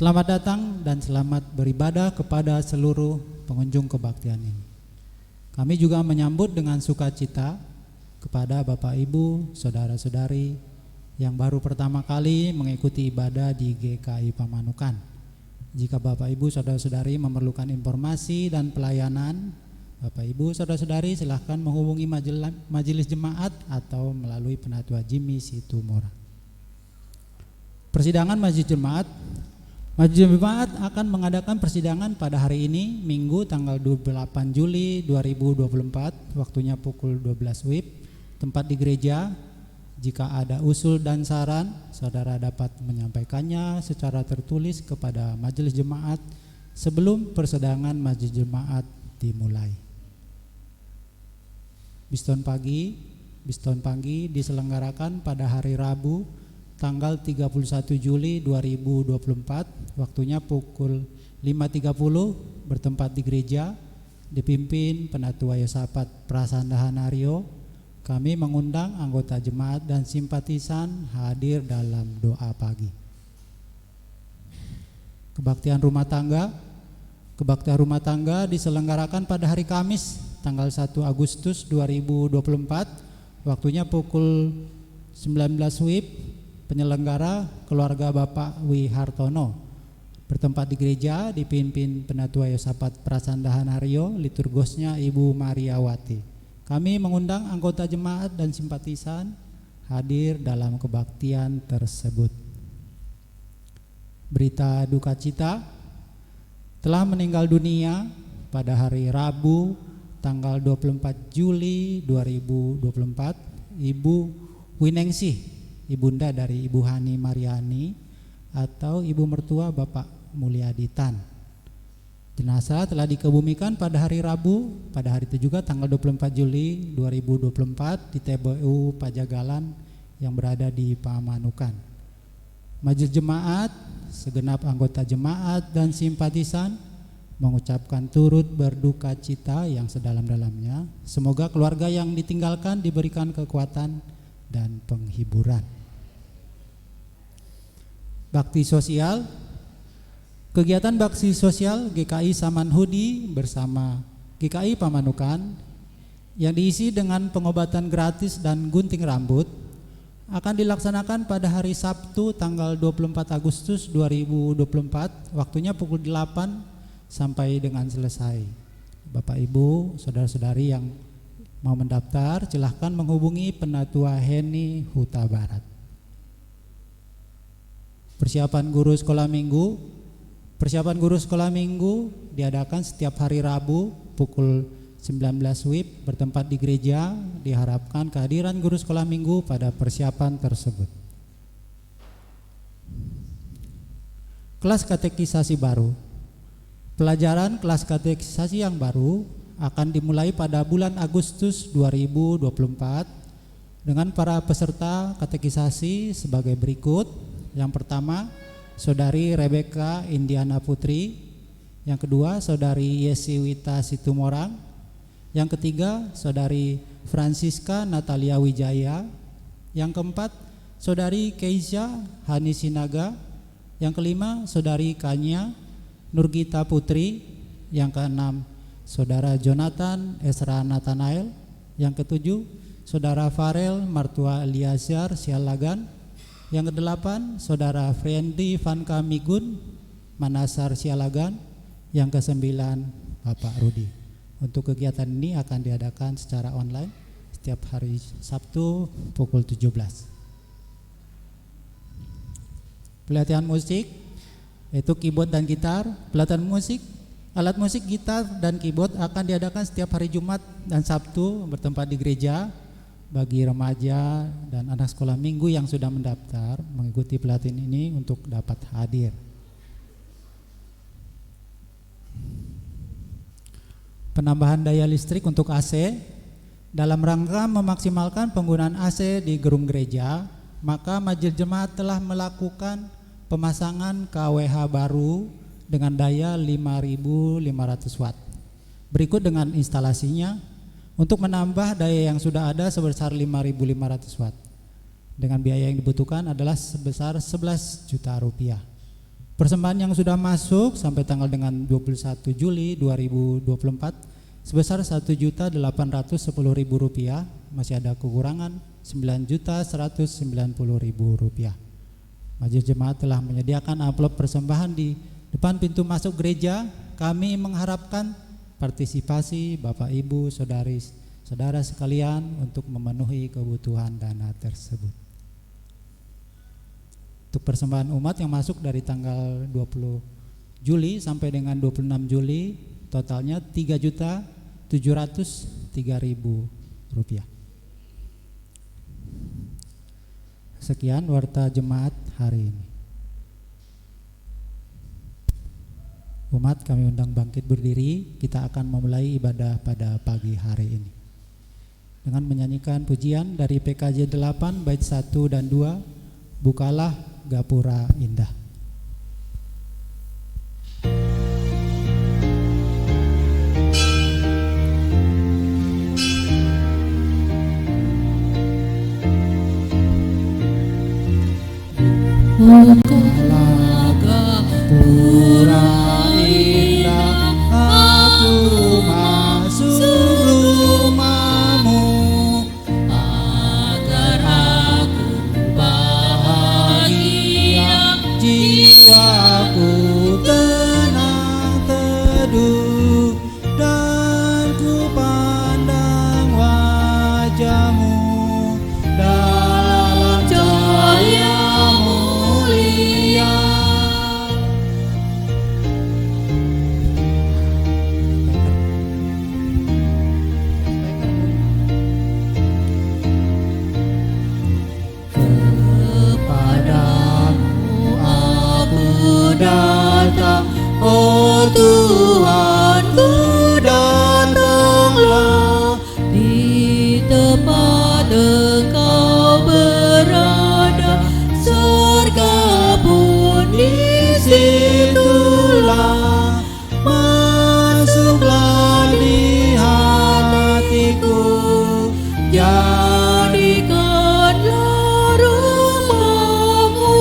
Selamat datang dan selamat beribadah kepada seluruh pengunjung kebaktian ini. Kami juga menyambut dengan sukacita kepada Bapak Ibu, saudara-saudari yang baru pertama kali mengikuti ibadah di GKI Pamanukan. Jika Bapak Ibu, saudara-saudari memerlukan informasi dan pelayanan, Bapak Ibu, saudara-saudari silahkan menghubungi majelis jemaat atau melalui Penatua Jimmy Situmora. Persidangan Majelis Jemaat. Majelis Jemaat akan mengadakan persidangan pada hari ini, Minggu tanggal 28 Juli 2024, waktunya pukul 12 WIB, tempat di gereja. Jika ada usul dan saran, saudara dapat menyampaikannya secara tertulis kepada Majelis Jemaat sebelum persidangan Majelis Jemaat dimulai. Biston pagi diselenggarakan pada hari Rabu tanggal 31 Juli 2024, waktunya pukul 5.30, bertempat di gereja, dipimpin Penatua Yosafat Prasandahanario. Kami mengundang anggota jemaat dan simpatisan hadir dalam doa pagi. Kebaktian rumah tangga diselenggarakan pada hari Kamis tanggal 1 Agustus 2024, waktunya pukul 19 WIB. Penyelenggara keluarga Bapak Wi Hartono, bertempat di gereja, dipimpin Penatua Yosafat Prasandahanario, liturgosnya Ibu Mariawati. Kami mengundang anggota jemaat dan simpatisan hadir dalam kebaktian tersebut. Berita duka cita, telah meninggal dunia pada hari Rabu tanggal 24 Juli 2024 Ibu Winingsih, ibunda dari Ibu Hani Mariani atau ibu mertua Bapak Mulyadi Tan. Jenazah telah dikebumikan pada hari Rabu, pada hari itu juga tanggal 24 Juli 2024 di TPU Pajagalan yang berada di Pamanukan. Majelis Jemaat, segenap anggota jemaat dan simpatisan mengucapkan turut berduka cita yang sedalam-dalamnya. Semoga keluarga yang ditinggalkan diberikan kekuatan dan penghiburan. Bakti sosial. Kegiatan bakti sosial GKI Samanhudi bersama GKI Pamanukan yang diisi dengan pengobatan gratis dan gunting rambut akan dilaksanakan pada hari Sabtu tanggal 24 Agustus 2024, waktunya pukul 8 sampai dengan selesai. Bapak Ibu, saudara-saudari yang mau mendaftar, silahkan menghubungi Penatua Heni Huta Barat. Persiapan guru sekolah minggu diadakan setiap hari Rabu pukul 19 WIB, bertempat di gereja. Diharapkan kehadiran guru sekolah minggu pada persiapan tersebut. Kelas katekisasi baru. Pelajaran kelas katekisasi yang baru akan dimulai pada bulan Agustus 2024 dengan para peserta katekisasi sebagai berikut. Yang pertama, Saudari Rebecca Indiana Putri. Yang kedua, Saudari Yesiwita Situmorang. Yang ketiga, Saudari Francisca Natalia Wijaya. Yang keempat, Saudari Keisha Hani Sinaga. Yang kelima, Saudari Kanya Nurgita Putri. Yang keenam, Saudara Jonathan Esra Nathanael. Yang ketujuh, Saudara Farel Martua Eliazar Sialagan. Yang kedelapan, Saudara Friendly Vanka Migun Manasar Sialagan. Yang kesembilan, Bapak Rudi. Untuk kegiatan ini akan diadakan secara online setiap hari Sabtu pukul 17. Pelatihan musik, yaitu keyboard dan gitar. Pelatihan musik, alat musik gitar dan keyboard akan diadakan setiap hari Jumat dan Sabtu bertempat di gereja. Bagi remaja dan anak sekolah minggu yang sudah mendaftar mengikuti pelatihan ini untuk dapat hadir. Penambahan daya listrik untuk AC. Dalam rangka memaksimalkan penggunaan AC di gedung gereja, maka Majelis Jemaat telah melakukan pemasangan KWH baru dengan daya 5.500 watt. Berikut dengan instalasinya. Untuk menambah daya yang sudah ada sebesar 5.500 watt dengan biaya yang dibutuhkan adalah sebesar 11 juta rupiah. Persembahan yang sudah masuk sampai tanggal dengan 21 Juli 2024 sebesar Rp1.810.000, masih ada kekurangan Rp9.190.000. Majelis Jemaat telah menyediakan amplop persembahan di depan pintu masuk gereja. Kami mengharapkan partisipasi Bapak Ibu, saudara sekalian untuk memenuhi kebutuhan dana tersebut. Untuk persembahan umat yang masuk dari tanggal 20 Juli sampai dengan 26 Juli totalnya Rp3.703.000. Sekian warta jemaat hari ini. Umat kami undang bangkit berdiri, kita akan memulai ibadah pada pagi hari ini dengan menyanyikan pujian dari PKJ 8 bait 1 dan 2, Bukalah Gapura Indah. Bukalah gapura indah, aku masuk rumahmu, agar aku bahagia, jiwaku tenang teduh, dan ku pandang wajahmu dalam cahaya mulia. Kepadamu aku datang, oh Tuhanku, datanglah di tempat Engkau berada, surga pun di situlah, masuklah di hatiku, jadikanlah rumahmu.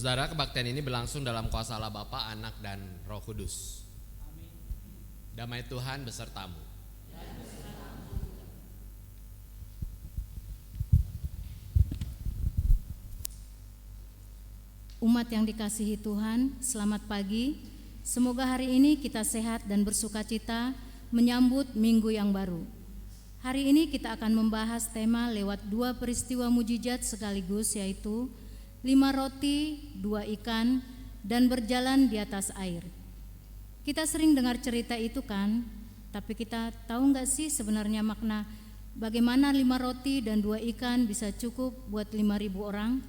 Saudara, kebaktian ini berlangsung dalam kuasa Allah Bapa, Anak, dan Roh Kudus. Damai Tuhan besertamu. Umat yang dikasihi Tuhan, selamat pagi. Semoga hari ini kita sehat dan bersukacita menyambut minggu yang baru. Hari ini kita akan membahas tema lewat 2 peristiwa mujizat sekaligus, yaitu 5 roti, 2 ikan, dan berjalan di atas air. Kita sering dengar cerita itu kan, tapi kita tahu nggak sih sebenarnya makna bagaimana 5 roti dan 2 ikan bisa cukup buat 5.000 orang?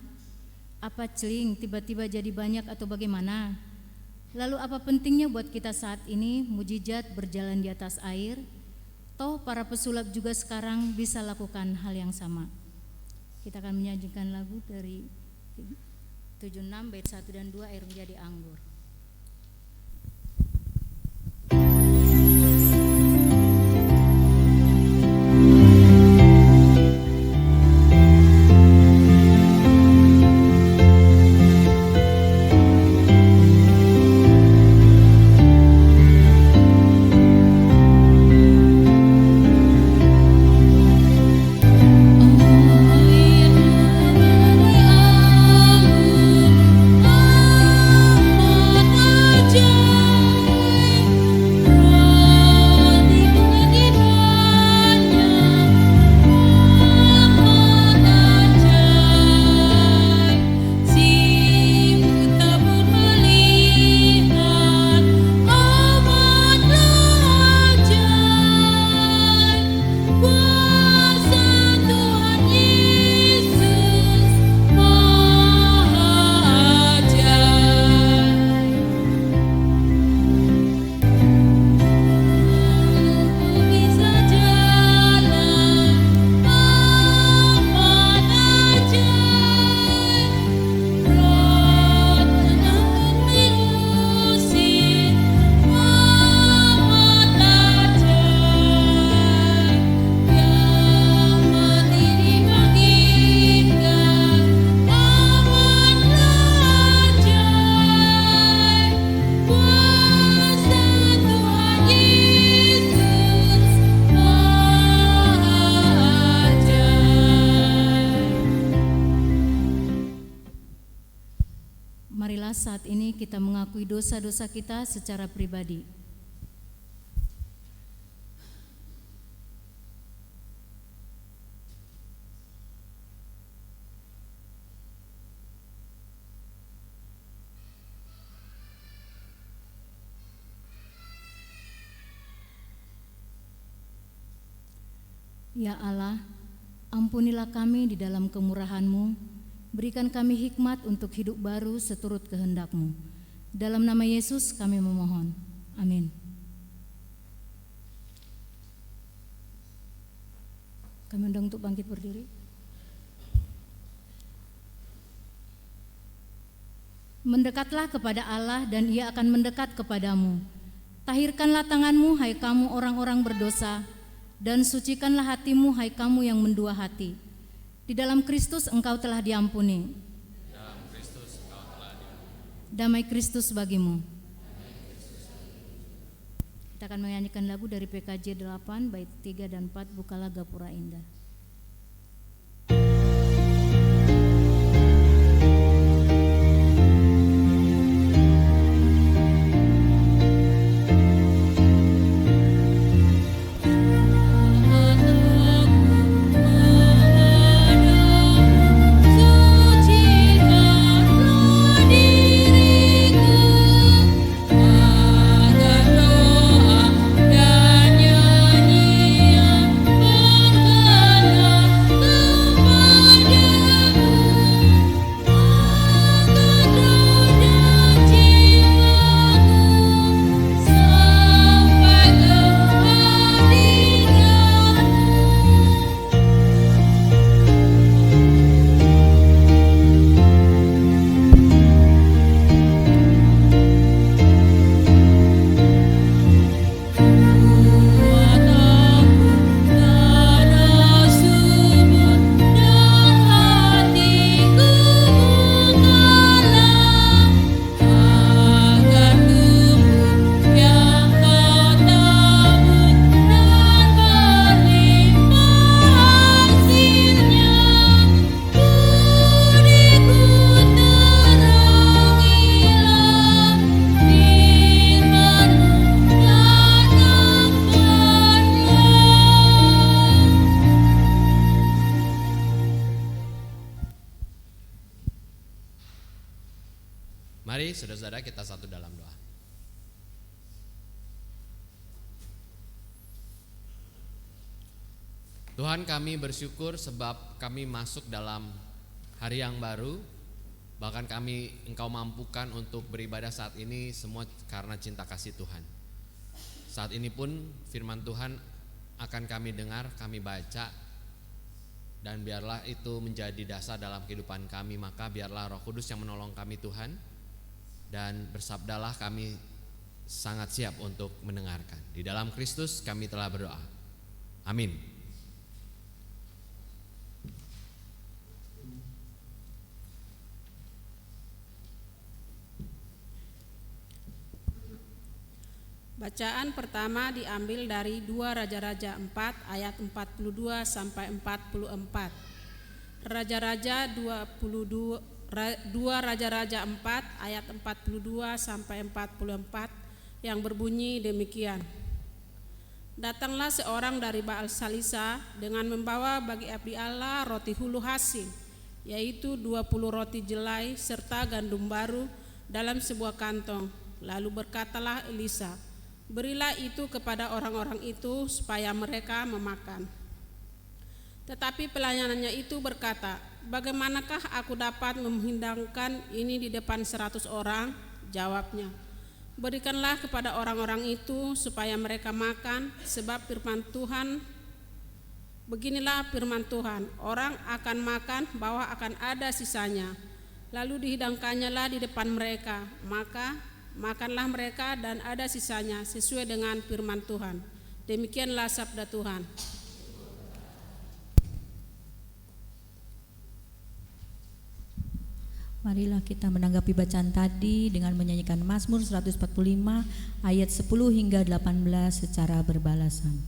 Apa celing tiba-tiba jadi banyak atau bagaimana? Lalu apa pentingnya buat kita saat ini mujizat berjalan di atas air? Toh para pesulap juga sekarang bisa lakukan hal yang sama. Kita akan menyajikan lagu dari 76 bait 1 dan 2, air menjadi anggur. Oh, marilah saat ini kita mengakui dosa-dosa kita secara pribadi. Ya Allah, ampunilah kami di dalam kemurahan-Mu, berikan kami hikmat untuk hidup baru seturut kehendak-Mu. Dalam nama Yesus kami memohon. Amin. Kami undang untuk bangkit berdiri. Mendekatlah kepada Allah dan Ia akan mendekat kepadamu. Tahirkanlah tanganmu, hai kamu orang-orang berdosa, dan sucikanlah hatimu, hai kamu yang mendua hati. Di dalam Kristus engkau telah diampuni. Damai Kristus bagimu. Kita akan menyanyikan lagu dari PKJ 8 bait 3 dan 4, Bukalah Gapura Indah. Mari saudara-saudara kita satu dalam doa. Tuhan, kami bersyukur sebab kami masuk dalam hari yang baru. Bahkan kami Engkau mampukan untuk beribadah saat ini semua karena cinta kasih Tuhan. Saat ini pun firman Tuhan akan kami dengar, kami baca, dan biarlah itu menjadi dasar dalam kehidupan kami. Maka biarlah Roh Kudus yang menolong kami Tuhan, dan bersabdalah, kami sangat siap untuk mendengarkan. Di dalam Kristus kami telah berdoa. Amin. Bacaan pertama diambil dari 2 Raja-Raja 4 ayat 42 sampai 44. Raja-Raja 2 Raja-Raja 4 ayat 42 sampai 44 yang berbunyi demikian. Datanglah seorang dari Baal Salisa dengan membawa bagi abdi Allah roti hulu hasin, yaitu 20 roti jelai serta gandum baru dalam sebuah kantong. Lalu berkatalah Elisa, berilah itu kepada orang-orang itu supaya mereka memakan. Tetapi pelayanannya itu berkata, bagaimanakah aku dapat menghidangkan ini di depan 100 orang? Jawabnya, berikanlah kepada orang-orang itu supaya mereka makan, sebab firman Tuhan, beginilah firman Tuhan, orang akan makan bahwa akan ada sisanya. Lalu dihidangkannya lah di depan mereka, maka makanlah mereka dan ada sisanya sesuai dengan firman Tuhan. Demikianlah sabda Tuhan. Marilah kita menanggapi bacaan tadi dengan menyanyikan Mazmur 145 ayat 10 hingga 18 secara berbalasan.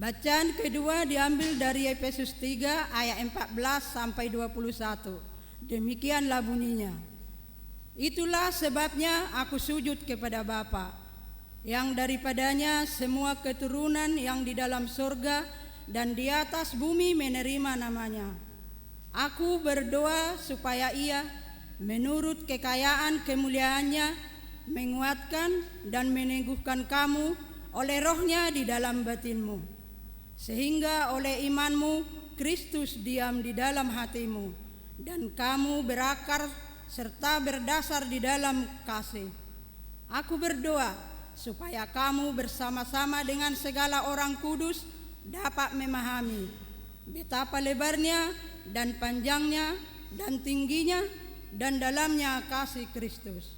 Bacaan kedua diambil dari Efesus 3 ayat 14 sampai 21. Demikianlah bunyinya. Itulah sebabnya aku sujud kepada Bapa, yang daripadanya semua keturunan yang di dalam surga dan di atas bumi menerima namanya. Aku berdoa supaya Ia menurut kekayaan kemuliaannya menguatkan dan meneguhkan kamu oleh Roh-Nya di dalam batinmu, sehingga oleh imanmu Kristus diam di dalam hatimu, dan kamu berakar serta berdasar di dalam kasih. Aku berdoa supaya kamu bersama-sama dengan segala orang kudus dapat memahami betapa lebarnya dan panjangnya dan tingginya dan dalamnya kasih Kristus,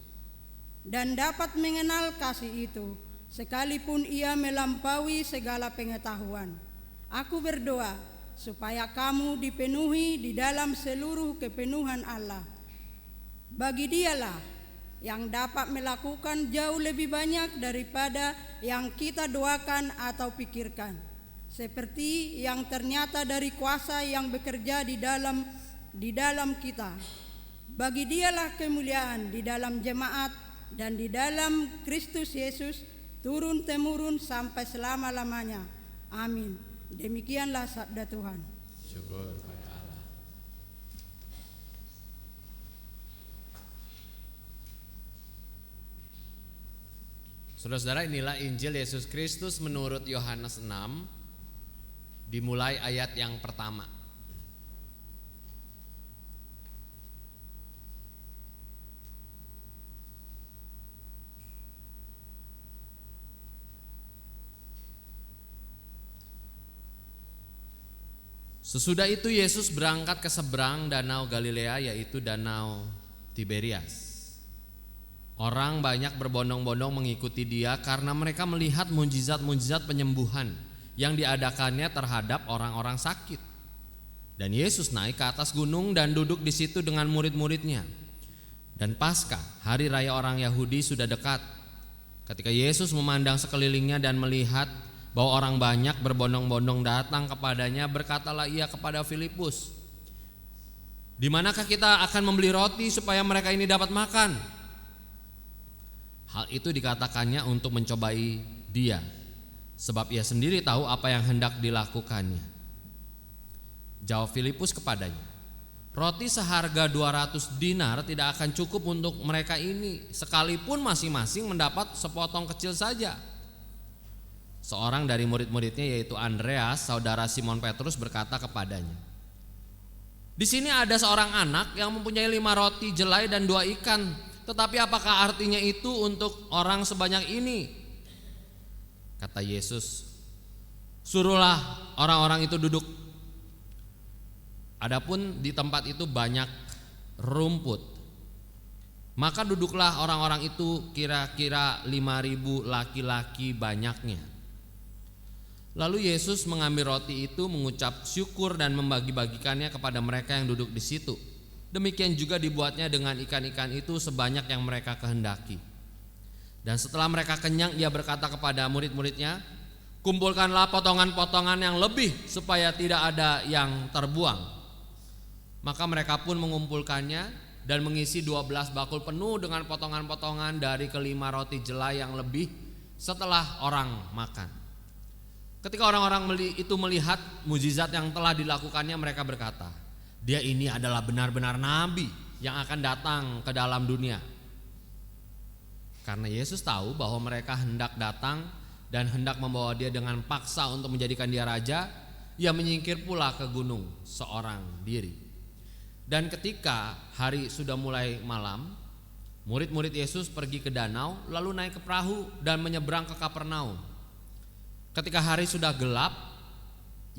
dan dapat mengenal kasih itu sekalipun ia melampaui segala pengetahuan. Aku berdoa supaya kamu dipenuhi di dalam seluruh kepenuhan Allah. Bagi Dialah yang dapat melakukan jauh lebih banyak daripada yang kita doakan atau pikirkan, seperti yang ternyata dari kuasa yang bekerja di dalam kita. Bagi Dialah kemuliaan di dalam jemaat dan di dalam Kristus Yesus turun-temurun sampai selama-lamanya. Amin. Demikianlah sabda Tuhan. Syukur pada Allah. Saudara-saudara, inilah Injil Yesus Kristus menurut Yohanes 6, dimulai ayat yang pertama. Sesudah itu Yesus berangkat ke seberang danau Galilea, yaitu danau Tiberias. Orang banyak berbondong-bondong mengikuti Dia karena mereka melihat mujizat-mujizat penyembuhan yang diadakannya terhadap orang-orang sakit. Dan Yesus naik ke atas gunung dan duduk di situ dengan murid-muridnya. Dan Paskah, hari raya orang Yahudi, sudah dekat. Ketika Yesus memandang sekelilingnya dan melihat bahwa orang banyak berbondong-bondong datang kepadanya, berkatalah Ia kepada Filipus, "Di manakah kita akan membeli roti supaya mereka ini dapat makan?" Hal itu dikatakannya untuk mencobai Dia, sebab Ia sendiri tahu apa yang hendak dilakukannya. Jawab Filipus kepadanya, "Roti seharga 200 dinar tidak akan cukup untuk mereka ini, sekalipun masing-masing mendapat sepotong kecil saja." Seorang dari murid-muridnya, yaitu Andreas, saudara Simon Petrus, berkata kepadanya, "Di sini ada seorang anak yang mempunyai 5 roti jelai dan 2 ikan, tetapi apakah artinya itu untuk orang sebanyak ini?" Kata Yesus, "Suruhlah orang-orang itu duduk." Adapun di tempat itu banyak rumput, maka duduklah orang-orang itu, kira-kira 5.000 laki-laki banyaknya. Lalu Yesus mengambil roti itu, mengucap syukur dan membagi-bagikannya kepada mereka yang duduk di situ. Demikian juga dibuatnya dengan ikan-ikan itu sebanyak yang mereka kehendaki. Dan setelah mereka kenyang, Ia berkata kepada murid-muridnya, "Kumpulkanlah potongan-potongan yang lebih supaya tidak ada yang terbuang." Maka mereka pun mengumpulkannya dan mengisi 12 bakul penuh dengan potongan-potongan dari kelima roti jelai yang lebih setelah orang makan. Ketika orang-orang itu melihat mujizat yang telah dilakukannya, mereka berkata, "Dia ini adalah benar-benar nabi yang akan datang ke dalam dunia." Karena Yesus tahu bahwa mereka hendak datang dan hendak membawa Dia dengan paksa untuk menjadikan Dia raja, Ia menyingkir pula ke gunung seorang diri. Dan ketika hari sudah mulai malam, murid-murid Yesus pergi ke danau, lalu naik ke perahu dan menyeberang ke Kapernaum. Ketika hari sudah gelap,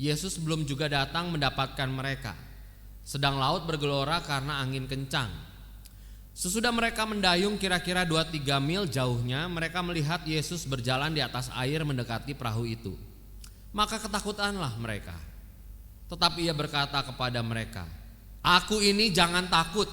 Yesus belum juga datang mendapatkan mereka. Sedang laut bergelora karena angin kencang. Sesudah mereka mendayung kira-kira 2-3 mil jauhnya, mereka melihat Yesus berjalan di atas air mendekati perahu itu. Maka ketakutanlah mereka. Tetapi Ia berkata kepada mereka, "Aku ini, jangan takut."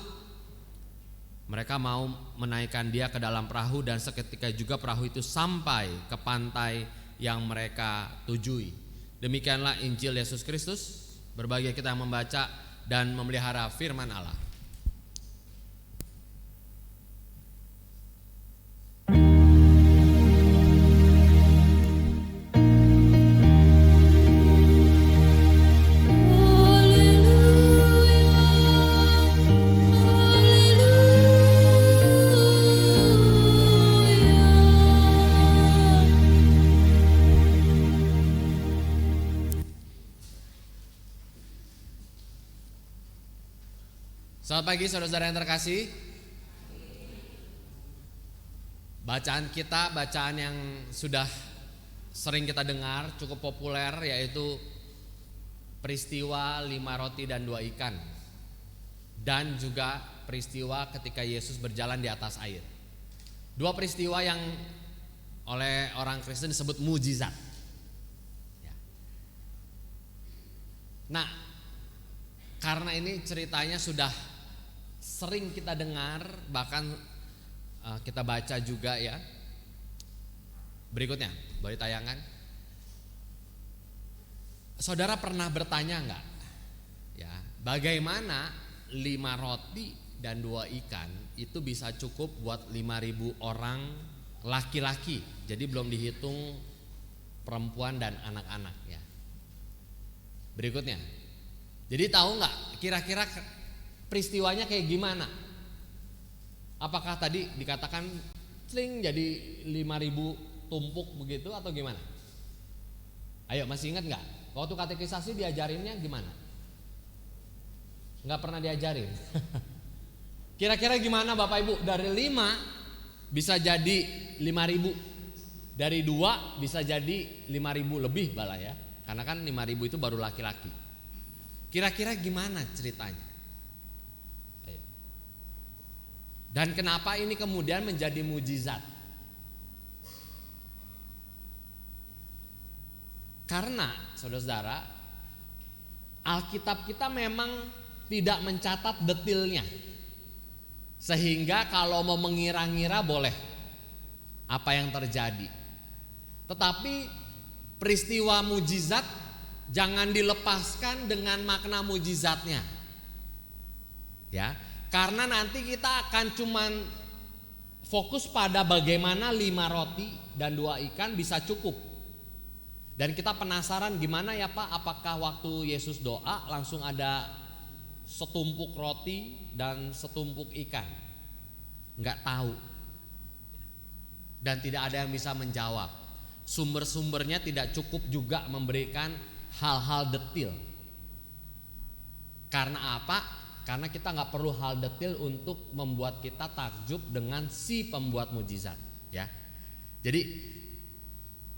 Mereka mau menaikkan Dia ke dalam perahu, dan seketika juga perahu itu sampai ke pantai yang mereka tujui. Demikianlah Injil Yesus Kristus. Berbahagia kita membaca dan memelihara firman Allah. Selamat pagi saudara-saudara yang terkasih. Bacaan kita, bacaan yang sudah sering kita dengar, cukup populer, yaitu peristiwa 5 roti dan 2 ikan. Dan juga peristiwa ketika Yesus berjalan di atas air. 2 peristiwa yang oleh orang Kristen disebut mujizat. Nah, karena ini ceritanya sudah sering kita dengar, bahkan kita baca juga ya. Berikutnya, boleh tayangan. Saudara pernah bertanya enggak? Ya, bagaimana 5 roti dan 2 ikan itu bisa cukup buat 5.000 orang laki-laki. Jadi belum dihitung perempuan dan anak-anak ya. Berikutnya. Jadi tahu enggak kira-kira peristiwanya kayak gimana? Apakah tadi dikatakan sling jadi 5.000 tumpuk begitu atau gimana? Ayo, masih ingat enggak? Waktu katekisasi diajarinnya gimana? Enggak pernah diajarin. Kira-kira gimana Bapak Ibu? Dari 5 bisa jadi 5.000. Dari 2 bisa jadi 5.000 lebih malah ya. Karena kan 5.000 itu baru laki-laki. Kira-kira gimana ceritanya? Ayo. Dan kenapa ini kemudian menjadi mujizat? Karena saudara-saudara, Alkitab kita memang tidak mencatat detailnya. Sehingga kalau mau mengira-ngira boleh apa yang terjadi. Tetapi peristiwa mujizat jangan dilepaskan dengan makna mujizatnya. Ya, karena nanti kita akan cuman fokus pada bagaimana 5 roti dan 2 ikan bisa cukup. Dan kita penasaran gimana ya Pak, apakah waktu Yesus doa langsung ada setumpuk roti dan setumpuk ikan? Enggak tahu. Dan tidak ada yang bisa menjawab. Sumber-sumbernya tidak cukup juga memberikan hal-hal detail. Karena apa? Karena kita nggak perlu hal detail untuk membuat kita takjub dengan si pembuat mujizat, ya. Jadi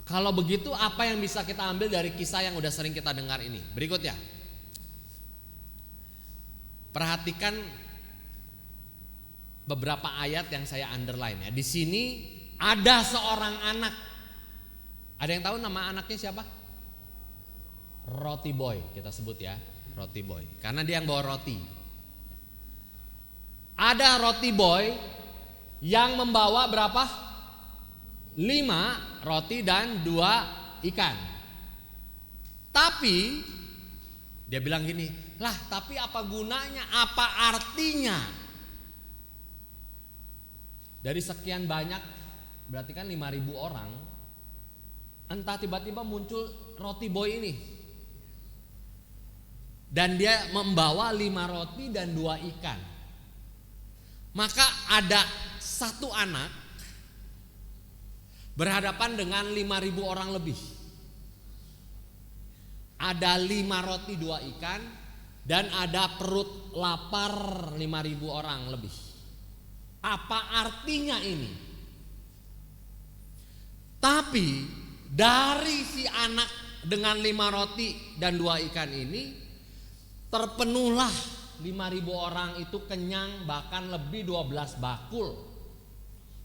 kalau begitu apa yang bisa kita ambil dari kisah yang udah sering kita dengar ini? Berikutnya, perhatikan beberapa ayat yang saya underline ya. Di sini ada seorang anak. Ada yang tahu nama anaknya siapa? Roti boy kita sebut ya, roti boy. Karena dia yang bawa roti. Ada roti boy yang membawa berapa? 5 roti dan 2 ikan. Tapi dia bilang gini, lah tapi apa gunanya? Apa artinya? Dari sekian banyak, berarti kan 5.000 orang. Entah tiba-tiba muncul roti boy ini. Dan dia membawa 5 roti dan 2 ikan. Maka ada satu anak berhadapan dengan 5.000 orang lebih. Ada 5 roti 2 ikan dan ada perut lapar 5.000 orang lebih. Apa artinya ini? Tapi dari si anak dengan 5 roti dan 2 ikan ini terpenuhlah 5.000 orang itu kenyang, bahkan lebih 12 bakul.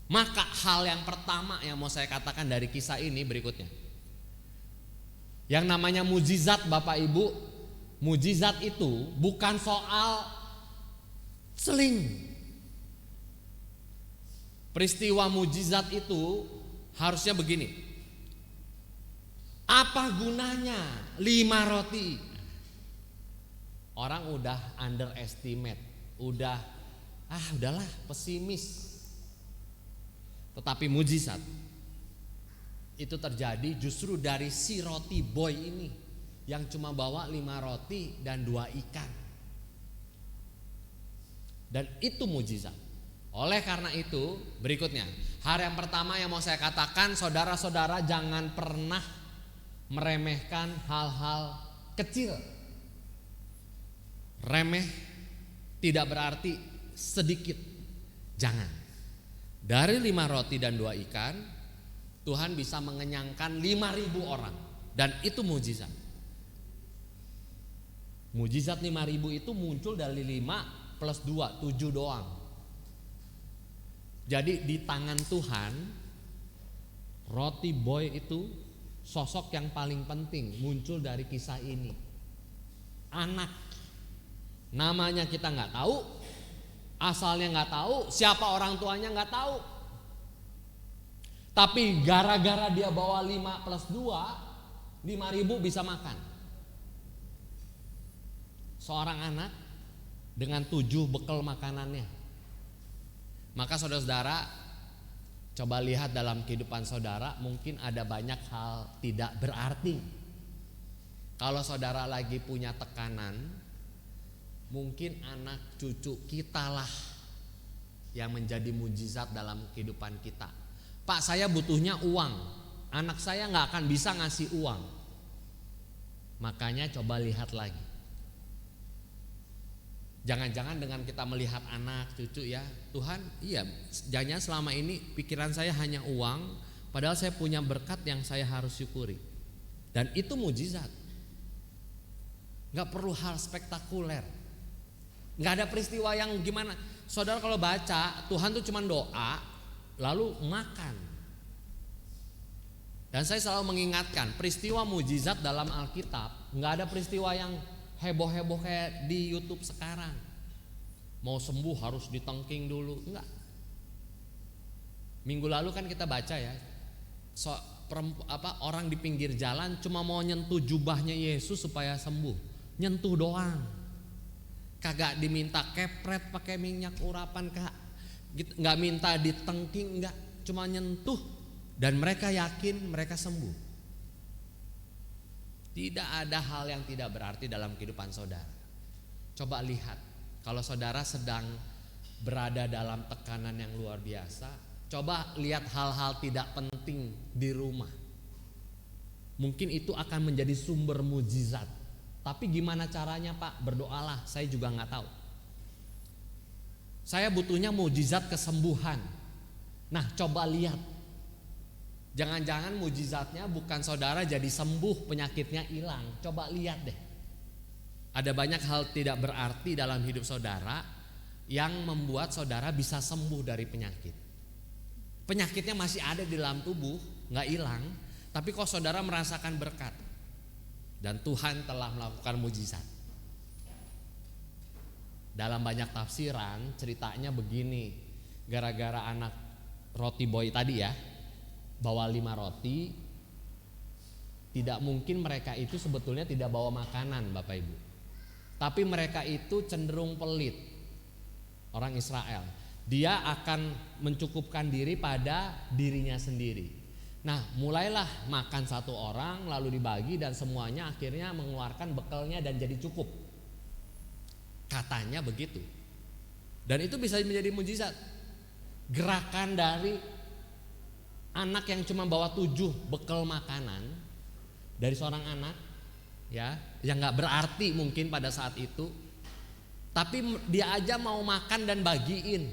Maka hal yang pertama yang mau saya katakan dari kisah ini berikutnya. Yang namanya mujizat Bapak Ibu, mujizat itu bukan soal seling. Peristiwa mujizat itu harusnya begini. Apa gunanya 5 roti? Orang udah underestimate, udahlah pesimis. Tetapi mujizat itu terjadi justru dari si roti boy ini yang cuma bawa 5 roti dan 2 ikan. Dan itu mujizat. Oleh karena itu, berikutnya, hal yang pertama yang mau saya katakan, saudara-saudara jangan pernah meremehkan hal-hal kecil. Remeh tidak berarti sedikit. Jangan. Dari 5 roti dan 2 ikan, Tuhan bisa mengenyangkan 5.000 orang. Dan itu mujizat. Mujizat 5.000 itu muncul dari 5 plus 2, 7 doang. Jadi di tangan Tuhan, roti boy itu sosok yang paling penting muncul dari kisah ini. Anak, namanya kita nggak tahu, asalnya nggak tahu, siapa orang tuanya nggak tahu. Tapi gara-gara dia bawa 5 plus 2, 5.000 bisa makan. Seorang anak dengan 7 bekal makanannya. Maka saudara-saudara, coba lihat dalam kehidupan saudara, mungkin ada banyak hal tidak berarti. Kalau saudara lagi punya tekanan, mungkin anak cucu kita lah yang menjadi mujizat dalam kehidupan kita. Pak, saya butuhnya uang, anak saya gak akan bisa ngasih uang. Makanya coba lihat lagi. Jangan-jangan dengan kita melihat anak cucu ya, Tuhan, iya, jangan selama ini pikiran saya hanya uang, padahal saya punya berkat yang saya harus syukuri. Dan itu mujizat. Gak perlu hal spektakuler, gak ada peristiwa yang gimana. Saudara kalau baca, Tuhan tuh cuma doa lalu makan. Dan saya selalu mengingatkan, peristiwa mujizat dalam Alkitab gak ada peristiwa yang heboh-heboh kayak di YouTube sekarang. Mau sembuh harus ditengking dulu, enggak. Minggu lalu kan kita baca ya, orang di pinggir jalan cuma mau nyentuh jubahnya Yesus supaya sembuh, nyentuh doang. Kagak diminta kepret pakai minyak urapan, nggak minta ditengking, enggak, cuma nyentuh dan mereka yakin mereka sembuh. Tidak ada hal yang tidak berarti dalam kehidupan saudara. Coba lihat, kalau saudara sedang berada dalam tekanan yang luar biasa, coba lihat hal-hal tidak penting di rumah. Mungkin itu akan menjadi sumber mujizat. Tapi gimana caranya Pak? Berdoalah, saya juga gak tahu. Saya butuhnya mujizat kesembuhan. Nah coba lihat, jangan-jangan mujizatnya bukan saudara jadi sembuh, penyakitnya hilang. Coba lihat deh. Ada banyak hal tidak berarti dalam hidup saudara yang membuat saudara bisa sembuh dari penyakit. Penyakitnya masih ada di dalam tubuh, gak hilang, tapi kok saudara merasakan berkat. Dan Tuhan telah melakukan mujizat. Dalam banyak tafsiran ceritanya begini, gara-gara anak roti boy tadi ya, bawa 5 roti, tidak mungkin mereka itu sebetulnya tidak bawa makanan Bapak Ibu. Tapi mereka itu cenderung pelit. Orang Israel, dia akan mencukupkan diri pada dirinya sendiri. Nah mulailah makan satu orang lalu dibagi dan semuanya akhirnya mengeluarkan bekalnya dan jadi cukup. Katanya begitu. Dan itu bisa menjadi mujizat. Gerakan dari anak yang cuma bawa 7 bekal makanan dari seorang anak ya, yang gak berarti mungkin pada saat itu, tapi dia aja mau makan dan bagiin.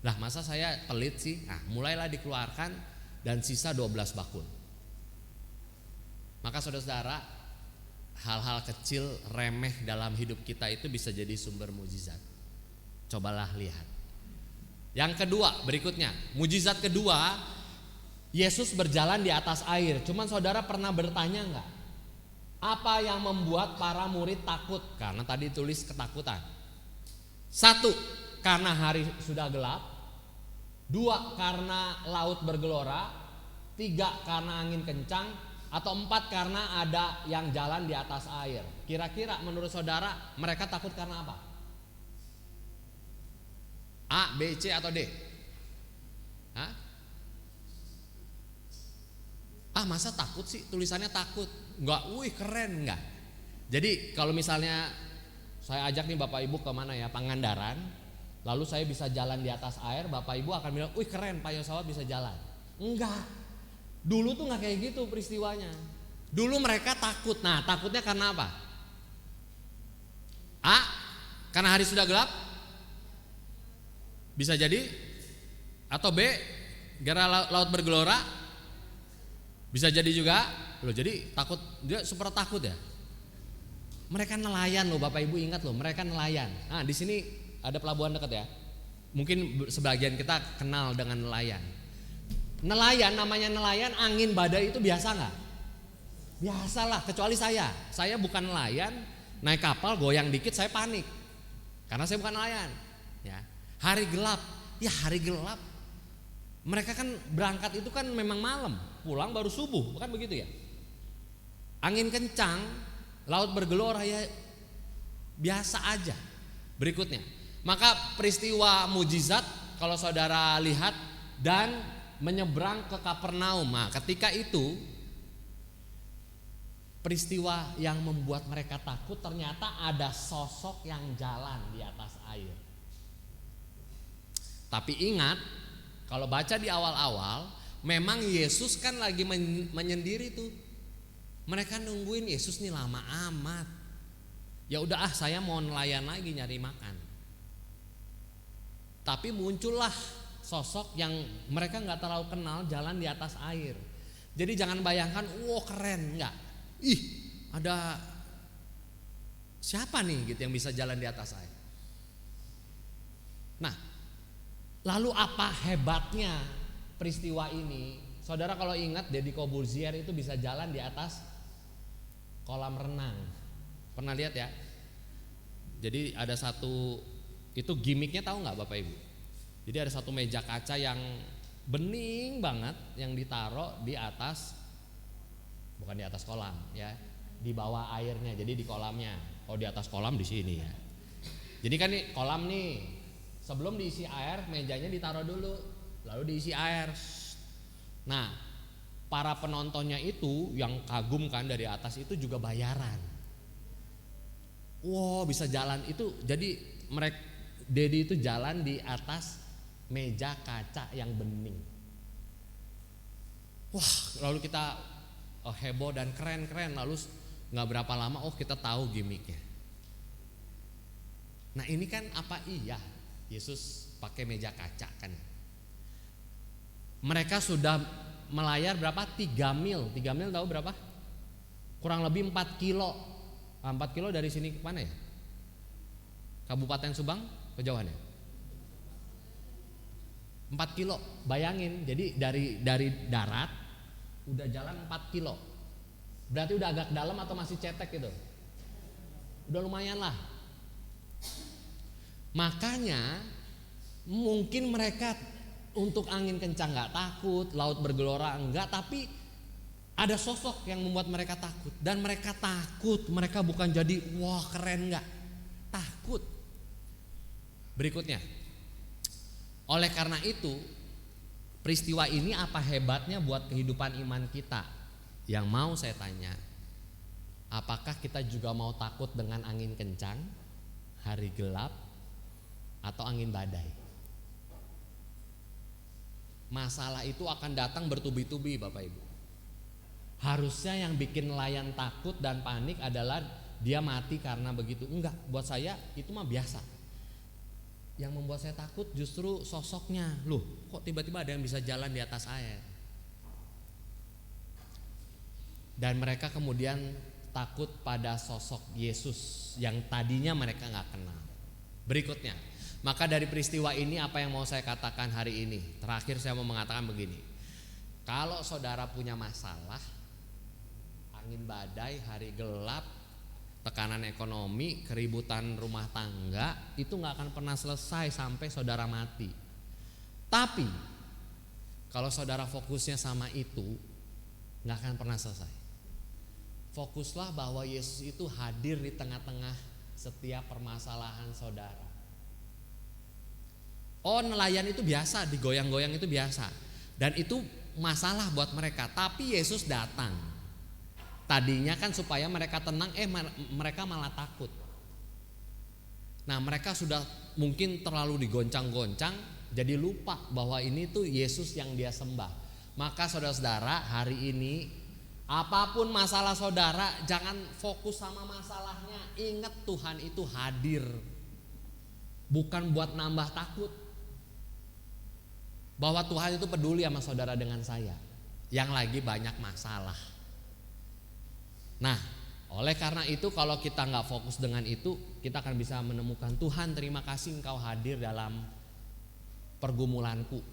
Lah masa saya pelit sih? Nah mulailah dikeluarkan dan sisa 12 bakul. Maka saudara-saudara, hal-hal kecil remeh dalam hidup kita itu bisa jadi sumber mujizat. Cobalah lihat. Yang kedua, berikutnya, mujizat kedua, Yesus berjalan di atas air. Cuman saudara pernah bertanya enggak? Apa yang membuat para murid takut? Karena tadi tulis ketakutan. 1, karena hari sudah gelap. 2, karena laut bergelora. 3, karena angin kencang. atau 4 karena ada yang jalan di atas air. Kira-kira menurut saudara mereka takut karena apa? A, B, C atau D? Hah? Masa takut sih? Tulisannya takut. Enggak, wih keren enggak? Jadi kalau misalnya saya ajak nih Bapak Ibu kemana ya, Pangandaran, lalu saya bisa jalan di atas air, Bapak Ibu akan bilang, wih keren Pak Yosawat bisa jalan. Enggak, dulu tuh enggak kayak gitu peristiwanya. Dulu mereka takut. Nah takutnya karena apa? A, karena hari sudah gelap, bisa jadi. Atau B, gara laut bergelora, bisa jadi juga. Loh, jadi takut, dia super takut ya. Mereka nelayan loh Bapak Ibu, ingat loh, mereka nelayan. Nah di sini ada pelabuhan dekat ya. Mungkin sebagian kita kenal dengan nelayan. Nelayan, namanya nelayan, angin badai itu biasa nggak? Biasalah, kecuali saya. Saya bukan nelayan, naik kapal goyang dikit saya panik. Karena saya bukan nelayan. Ya, hari gelap, ya hari gelap. Mereka kan berangkat itu kan memang malam, pulang baru subuh, bukan begitu ya? Angin kencang, laut bergelora, ya biasa aja. Berikutnya, maka peristiwa mujizat kalau saudara lihat, dan menyeberang ke Kapernaum. Nah, ketika itu peristiwa yang membuat mereka takut, ternyata ada sosok yang jalan di atas air. Tapi ingat, kalau baca di awal-awal, memang Yesus kan lagi menyendiri tuh. Mereka nungguin Yesus nih lama amat. Ya udah saya mau nelayan lagi nyari makan. Tapi muncullah sosok yang mereka nggak terlalu kenal jalan di atas air. Jadi jangan bayangkan, wow keren, enggak. Ih, ada siapa nih gitu yang bisa jalan di atas air. Nah, lalu apa hebatnya peristiwa ini? Saudara kalau ingat Deddy Corbuzier itu bisa jalan di atas kolam renang. Pernah lihat ya? Jadi ada satu, itu gimmicknya tahu nggak Bapak Ibu? Jadi ada satu meja kaca yang bening banget yang ditaruh di atas, bukan di atas kolam ya, di bawah airnya. Jadi di kolamnya. Kalau di atas kolam di sini ya. Jadi kan nih kolam nih, sebelum diisi air mejanya ditaruh dulu, lalu diisi air. Nah, para penontonnya itu yang kagum kan dari atas itu juga bayaran. Wow, bisa jalan itu. Jadi mereka Dedi itu jalan di atas meja kaca yang bening. Wah, lalu kita heboh dan keren-keren. Lalu nggak berapa lama, kita tahu gimmicknya. Nah ini kan apa iya Yesus pakai meja kaca kan? Mereka sudah melayar berapa? 3 mil. 3 mil tahu berapa? Kurang lebih 4 kilo. 4 kilo dari sini ke mana ya? Kabupaten Subang kejauhannya 4 kilo. Bayangin, jadi dari darat udah jalan 4 kilo. Berarti udah agak dalam atau masih cetek gitu? Udah lumayan lah. Makanya mungkin mereka untuk angin kencang gak takut, laut bergelora enggak, tapi ada sosok yang membuat mereka takut. Dan mereka takut, mereka bukan jadi wah keren enggak, takut. Berikutnya, oleh karena itu peristiwa ini apa hebatnya buat kehidupan iman kita? Yang mau saya tanya, apakah kita juga mau takut dengan angin kencang, hari gelap, atau angin badai? Masalah itu akan datang bertubi-tubi Bapak Ibu. Harusnya yang bikin nelayan takut dan panik adalah dia mati karena begitu. Enggak, buat saya itu mah biasa. Yang membuat saya takut justru sosoknya. Loh, kok tiba-tiba ada yang bisa jalan di atas air? Dan mereka kemudian takut pada sosok Yesus yang tadinya mereka gak kenal. Berikutnya, maka dari peristiwa ini apa yang mau saya katakan hari ini? Terakhir saya mau mengatakan begini. Kalau saudara punya masalah, angin badai, hari gelap, tekanan ekonomi, keributan rumah tangga, itu gak akan pernah selesai sampai saudara mati. Tapi kalau saudara fokusnya sama itu, gak akan pernah selesai. fokuslah bahwa Yesus itu hadir di tengah-tengah setiap permasalahan saudara. Oh, nelayan itu biasa, digoyang-goyang itu biasa. Dan itu masalah buat mereka. Tapi Yesus datang. Tadinya kan supaya mereka tenang, mereka malah takut. Nah, mereka sudah mungkin terlalu digoncang-goncang, jadi lupa bahwa ini tuh Yesus yang dia sembah. Maka saudara-saudara, hari ini apapun masalah saudara, jangan fokus sama masalahnya. Ingat Tuhan itu hadir. Bukan buat nambah takut. Bahwa Tuhan itu peduli sama saudara dengan saya yang lagi banyak masalah. Nah, oleh karena itu kalau kita gak fokus dengan itu, kita akan bisa menemukan Tuhan, terima kasih Engkau hadir dalam pergumulanku.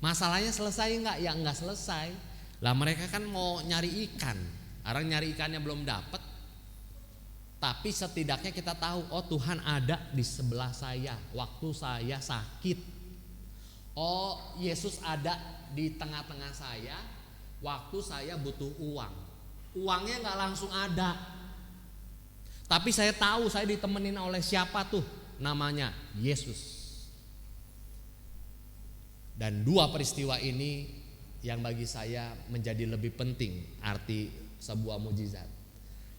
Masalahnya selesai gak? Ya gak selesai. Lah mereka kan mau nyari ikan, orang nyari ikannya belum dapat. Tapi setidaknya kita tahu, oh Tuhan ada di sebelah saya waktu saya sakit. Oh, Yesus ada di tengah-tengah saya waktu saya butuh uang. Uangnya gak langsung ada, tapi saya tahu saya ditemenin oleh siapa tuh, namanya Yesus. Dan dua peristiwa ini yang bagi saya menjadi lebih penting arti sebuah mujizat.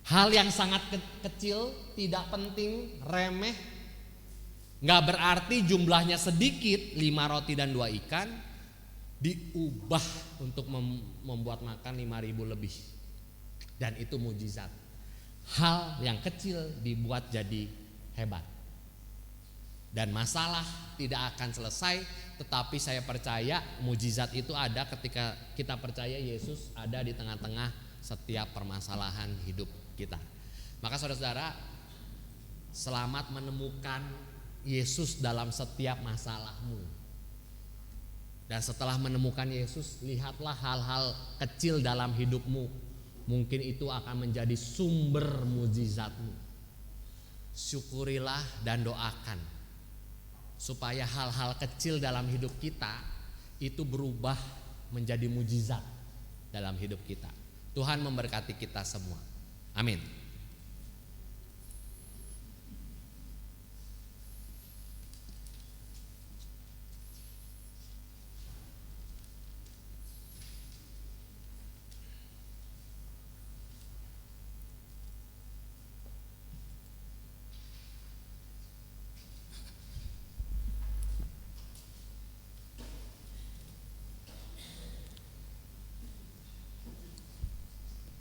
Hal yang sangat kecil, tidak penting, remeh, gak berarti jumlahnya sedikit, 5 roti dan 2 ikan, diubah untuk membuat makan 5.000 lebih. Dan itu mujizat. Hal yang kecil dibuat jadi hebat. Dan masalah tidak akan selesai, tetapi saya percaya mujizat itu ada ketika kita percaya Yesus ada di tengah-tengah setiap permasalahan hidup kita. Maka saudara-saudara, selamat menemukan Yesus dalam setiap masalahmu. Dan setelah menemukan Yesus, lihatlah hal-hal kecil dalam hidupmu. Mungkin itu akan menjadi sumber mujizatmu. Syukurilah dan doakan supaya hal-hal kecil dalam hidup kita itu berubah menjadi mujizat dalam hidup kita. Tuhan memberkati kita semua. Amin.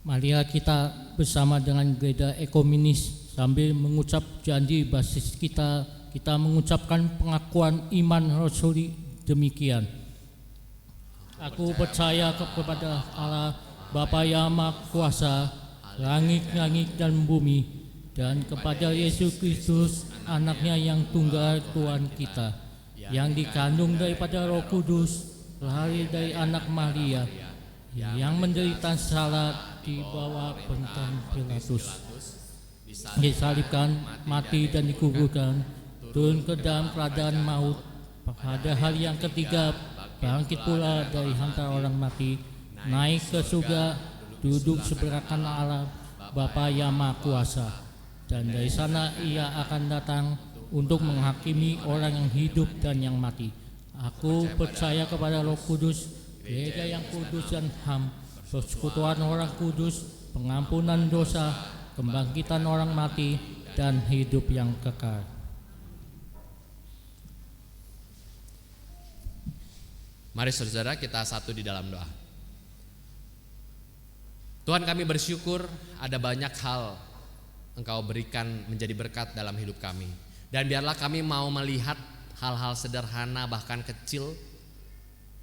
Marilah kita bersama dengan gereja ekumenis sambil mengucap janji basis kita mengucapkan pengakuan iman rasuli demikian. Aku percaya kepada Allah Bapa yang Maha Kuasa, langit-langit dan bumi, dan kepada Yesus Kristus, anaknya yang tunggal Tuhan kita, yang dikandung daripada Roh Kudus, lahir dari anak Maria, yang menderita salah di bawah Pontius Pilatus, disalibkan, mati dan dikuburkan, turun ke dalam keadaan maut, pada hari yang ketiga bangkit pula dari antara orang mati, naik ke surga, duduk sebelah kanan Allah Bapa yang Maha Kuasa, dan dari sana ia akan datang untuk menghakimi orang yang hidup dan yang mati. Aku percaya kepada Roh Kudus, gereja yang kudus dan persekutuan orang kudus, pengampunan dosa, kebangkitan orang mati, dan hidup yang kekal. Mari saudara kita satu di dalam doa. Tuhan, kami bersyukur ada banyak hal Engkau berikan menjadi berkat dalam hidup kami. Dan biarlah kami mau melihat hal-hal sederhana bahkan kecil.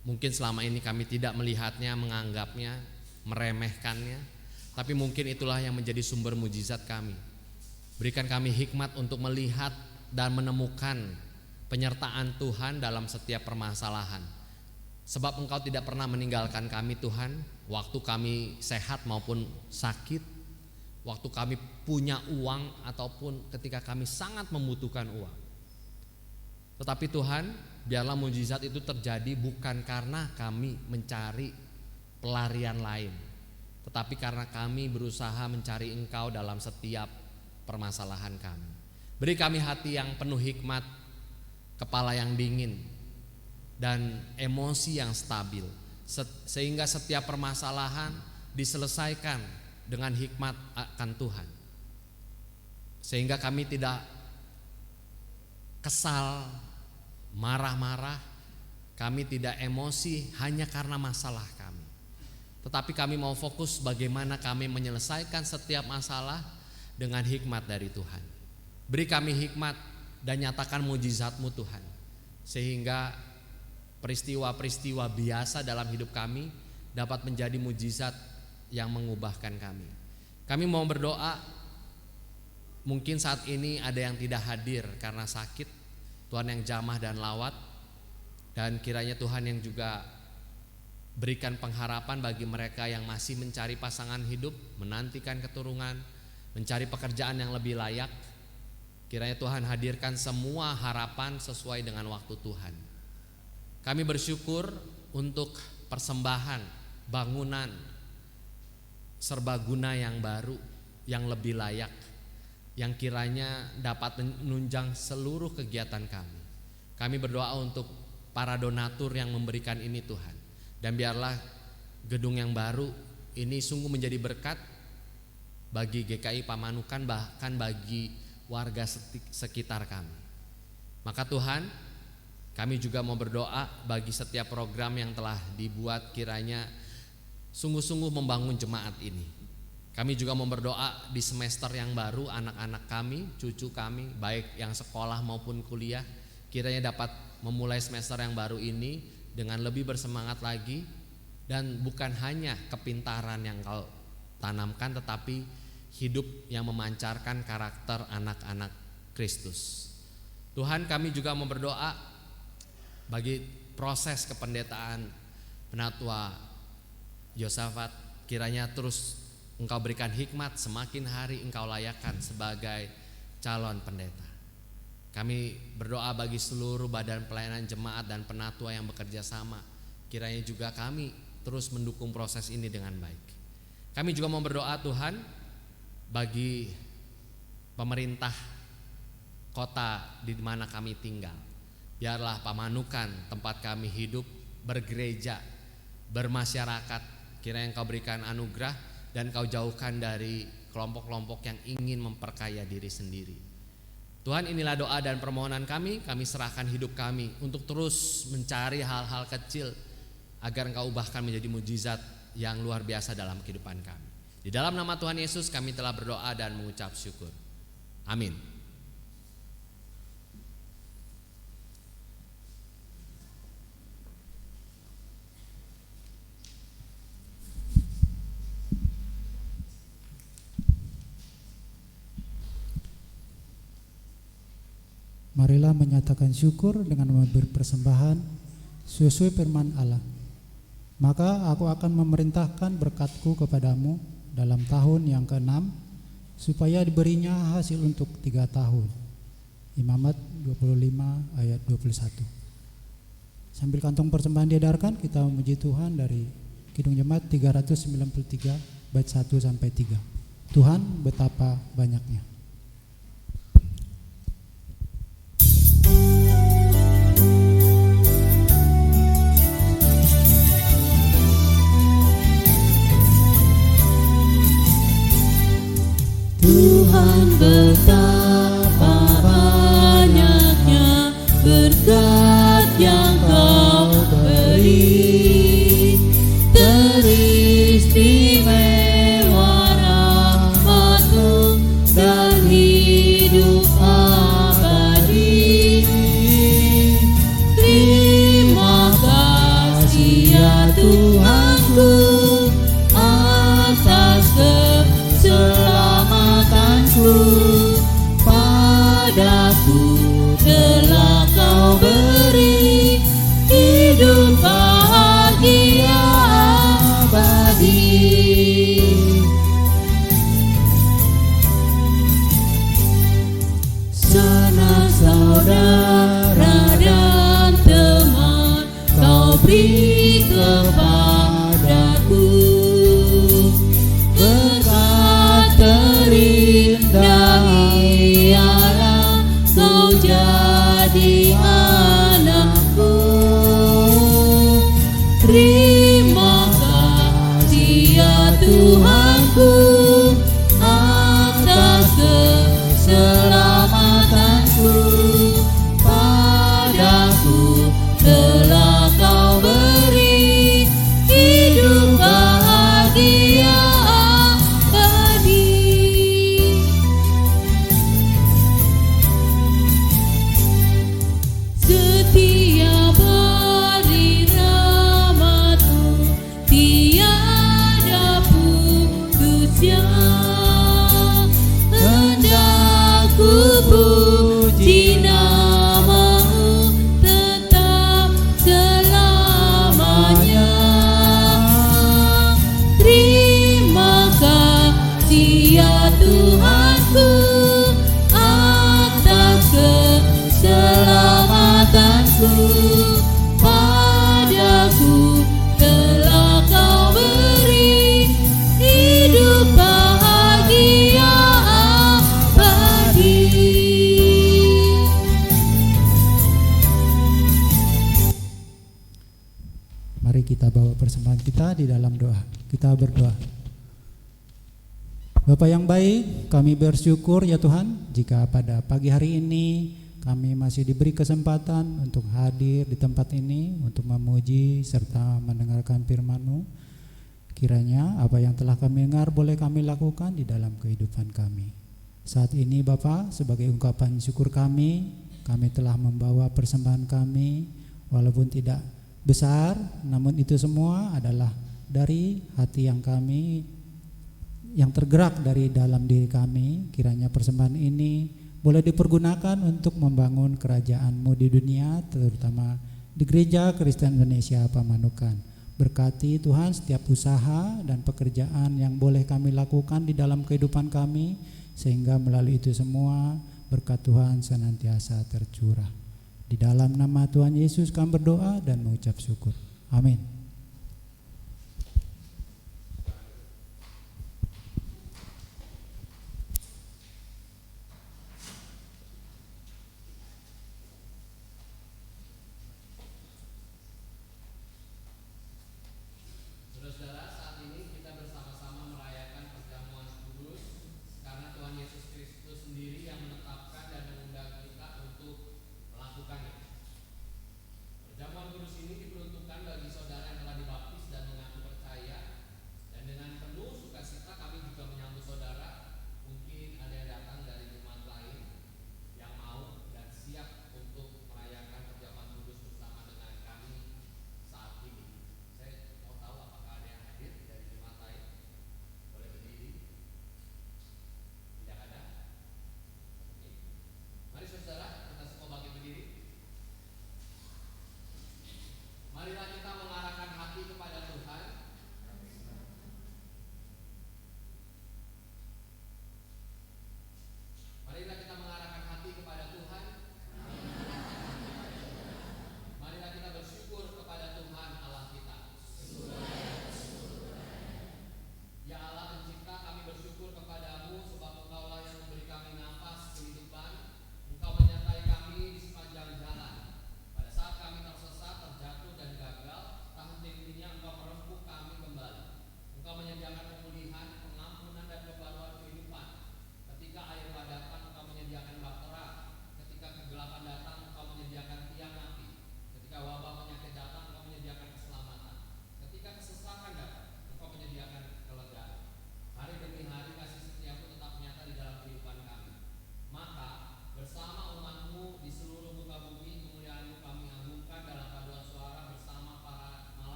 Mungkin selama ini kami tidak melihatnya, menganggapnya, meremehkannya, tapi mungkin itulah yang menjadi sumber mujizat kami. Berikan kami hikmat untuk melihat dan menemukan penyertaan Tuhan dalam setiap permasalahan. Sebab Engkau tidak pernah meninggalkan kami Tuhan, waktu kami sehat maupun sakit, waktu kami punya uang ataupun ketika kami sangat membutuhkan uang. Tetapi Tuhan, biarlah mujizat itu terjadi bukan karena kami mencari pelarian lain, tetapi karena kami berusaha mencari Engkau dalam setiap permasalahan kami. Beri kami hati yang penuh hikmat, kepala yang dingin, dan emosi yang stabil, sehingga setiap permasalahan diselesaikan dengan hikmat akan Tuhan, sehingga kami tidak kesal, marah-marah, kami tidak emosi hanya karena masalah kami, tetapi kami mau fokus bagaimana kami menyelesaikan setiap masalah dengan hikmat dari Tuhan. Beri kami hikmat dan nyatakan mujizat-Mu Tuhan, sehingga peristiwa-peristiwa biasa dalam hidup kami dapat menjadi mujizat yang mengubahkan kami. Kami mau berdoa, mungkin saat ini ada yang tidak hadir karena sakit, Tuhan yang jamah dan lawat, dan kiranya Tuhan yang juga berikan pengharapan bagi mereka yang masih mencari pasangan hidup, menantikan keturunan, mencari pekerjaan yang lebih layak. Kiranya Tuhan hadirkan semua harapan sesuai dengan waktu Tuhan. Kami bersyukur untuk persembahan, bangunan, serbaguna yang baru, yang lebih layak, yang kiranya dapat menunjang seluruh kegiatan kami. Kami berdoa untuk para donatur yang memberikan ini Tuhan, dan biarlah gedung yang baru ini sungguh menjadi berkat bagi GKI Pamanukan, bahkan bagi warga sekitar kami. Maka Tuhan, kami juga mau berdoa bagi setiap program yang telah dibuat, kiranya sungguh-sungguh membangun jemaat ini. Kami juga mau berdoa di semester yang baru, anak-anak kami, cucu kami, baik yang sekolah maupun kuliah, kiranya dapat memulai semester yang baru ini dengan lebih bersemangat lagi, dan bukan hanya kepintaran yang Kau tanamkan, tetapi hidup yang memancarkan karakter anak-anak Kristus. Tuhan, kami juga mau berdoa bagi proses kependetaan Penatua Yosafat, kiranya terus Engkau berikan hikmat, semakin hari Engkau layakkan sebagai calon pendeta. Kami berdoa bagi seluruh badan pelayanan jemaat dan penatua yang bekerja sama, kiranya juga kami terus mendukung proses ini dengan baik. Kami juga mau berdoa Tuhan bagi pemerintah kota di mana kami tinggal. Biarlah Pamanukan, tempat kami hidup, bergereja, bermasyarakat, kiranya Engkau berikan anugerah dan Kau jauhkan dari kelompok-kelompok yang ingin memperkaya diri sendiri. Tuhan, inilah doa dan permohonan kami serahkan hidup kami untuk terus mencari hal-hal kecil agar Engkau ubahkan menjadi mujizat yang luar biasa dalam kehidupan kami. Di dalam nama Tuhan Yesus kami telah berdoa dan mengucap syukur. Amin. Marilah menyatakan syukur dengan memberi persembahan sesuai firman Allah. Maka aku akan memerintahkan berkat-Ku kepadamu dalam tahun yang ke-6, supaya diberinya hasil untuk 3 tahun. Imamat 25 ayat 21. Sambil kantong persembahan diedarkan, kita memuji Tuhan dari Kidung Jemaat 393 bait 1 sampai 3. Tuhan betapa banyaknya. Tuhan betapa banyaknya berkat yang Kau beri, teristimewa rahmat-Mu dan hidup abadi. Terima kasih ya Tuhanku atas keselamatanku, padaku telah Kau beri hidup bahagia abadi. Sanak saudara dan teman Kau beri kepadaku, Terima kasih ya Tuhanku atas keselamatanku. Padaku telah Kau beri hidup bahagia abadi. Setiap hari rahmat-Mu tiada putusnya. Hendak ku puji nama-Mu tetap selamanya. Terima kasih ya Tuhanku atas keselamatanku. Padaku telah Kau beri hidup bahagia abadi. Mari kita bawa persembahan kita di dalam doa. Kita berdoa. Bapa yang baik, kami bersyukur ya Tuhan jika pada pagi hari ini kami masih diberi kesempatan untuk hadir di tempat ini untuk memuji serta mendengarkan firman-Mu. Kiranya apa yang telah kami dengar boleh kami lakukan di dalam kehidupan kami. Saat ini Bapa, sebagai ungkapan syukur kami telah membawa persembahan kami walaupun tidak besar, namun itu semua adalah dari hati yang tergerak dari dalam diri kami. Kiranya persembahan ini boleh dipergunakan untuk membangun kerajaan-Mu di dunia, terutama di Gereja Kristen Indonesia Pamanukan. Berkati Tuhan setiap usaha dan pekerjaan yang boleh kami lakukan di dalam kehidupan kami, sehingga melalui itu semua berkat Tuhan senantiasa tercurah. Di dalam nama Tuhan Yesus kami berdoa dan mengucap syukur. Amin. Saudara-saudara, saat ini kita bersama-sama merayakan perjamuan kudus karena Tuhan Yesus Kristus sendiri yang menetapkan dan mengundang kita untuk melakukannya. Perjamuan kudus ini diperuntukkan bagi saudara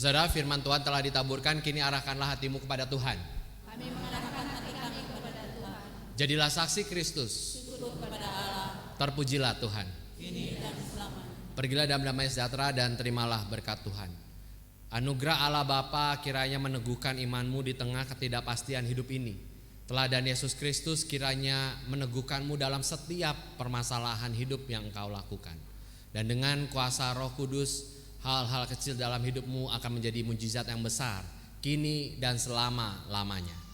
Saudara, firman Tuhan telah ditaburkan, kini arahkanlah hatimu kepada Tuhan. Kami mengarahkan hati kami kepada Tuhan. Jadilah saksi Kristus. Syukur kepada Allah. Terpujilah Tuhan. Kini dan selamanya. Pergilah dalam damai sejahtera dan terimalah berkat Tuhan. Anugerah Allah Bapa kiranya meneguhkan imanmu di tengah ketidakpastian hidup ini. Teladan Yesus Kristus kiranya meneguhkanmu dalam setiap permasalahan hidup yang engkau lakukan. Dan dengan kuasa Roh Kudus, hal-hal kecil dalam hidupmu akan menjadi mujizat yang besar, kini dan selama-lamanya.